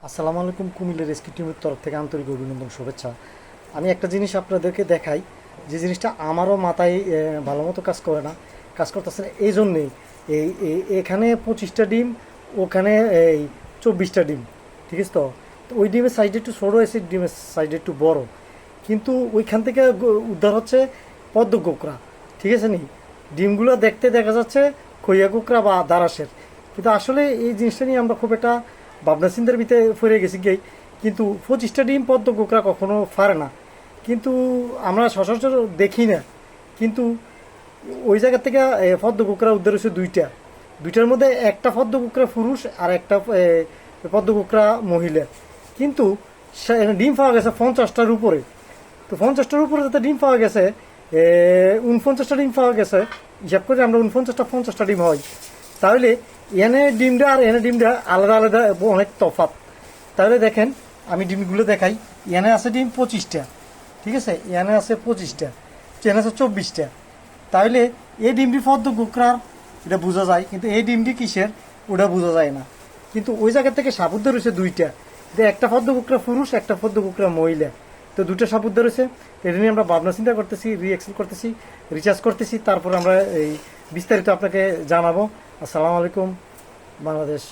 আসসালামু আলাইকুম। কুমিল্লা রেস্কিউ টিমের তরফ থেকে আন্তরিক অভিনন্দন, শুভেচ্ছা। আমি একটা জিনিস আপনাদেরকে দেখাই, যে জিনিসটা আমারও মাথায় ভালো মতো কাজ করে না, কাজ করতেছে না। এই জন্যেই এখানে 25টা ডিম, ওখানে এই 24টা ডিম, ঠিক আছে। তো তো ওই ডিমের সাইডে একটু ছোটো হয়েছে, ডিমের সাইডে একটু বড়, কিন্তু ওইখান থেকে উদ্ধার হচ্ছে পদ্ম কোঁকড়া, ঠিক আছে নি। ডিমগুলো দেখতে দেখা যাচ্ছে খইয়া কোঁকড়া বা দারাসের, কিন্তু আসলে এই জিনিসটা নিয়ে আমরা খুব একটা ভাবনা চিন্তার ভিতরে পড়ে গেছি গিয়ে। কিন্তু 25টা ডিম পদ্ম কোঁকড়া কখনো পারে না, কিন্তু আমরা সচরাচর দেখি না। কিন্তু ওই জায়গা থেকে পদ্ম কোঁকড়া উদ্ধার হয়েছে দুইটা, দুইটার মধ্যে একটা পদ্ম কোঁকড়া পুরুষ আর একটা পদ্ম কোঁকড়া মহিলা। কিন্তু ডিম পাওয়া গেছে 50টার উপরে। তো 50টার উপরে যাতে ডিম পাওয়া গেছে, 49টা ডিম পাওয়া গেছে, হিসাব করে আমরা 50টা ডিম হয়, তাহলে এনে ডিমটা আর এনে ডিমটা আলাদা আলাদা অনেক তফাৎ। তাহলে দেখেন, আমি ডিমগুলো দেখাই। এনে আছে ডিম 25টা, ঠিক আছে, এনে আছে 25টা, এনে আছে 24টা। তাহলে এই ডিমটি পদ্ম কোঁকড়ার, এটা বোঝা যায়, কিন্তু এই ডিমটি কিসের ওটা বোঝা যায় না। কিন্তু ওই জায়গা থেকে সাবুদ্ধ রয়েছে দুইটা, যে একটা পদ্ম কোঁকড়া পুরুষ, একটা পদ্ম কোঁকড়া মহিলা। তো দুটো সাবুদ্ধ রয়েছে, এটা নিয়ে আমরা ভাবনা চিন্তা করতেছি, রিএক্সেল করতেছি, রিচার্জ করতেছি, তারপর আমরা এই বিস্তারিত আপনাকে জানাবো। আসসালামু আলাইকুম। বাংলাদেশ।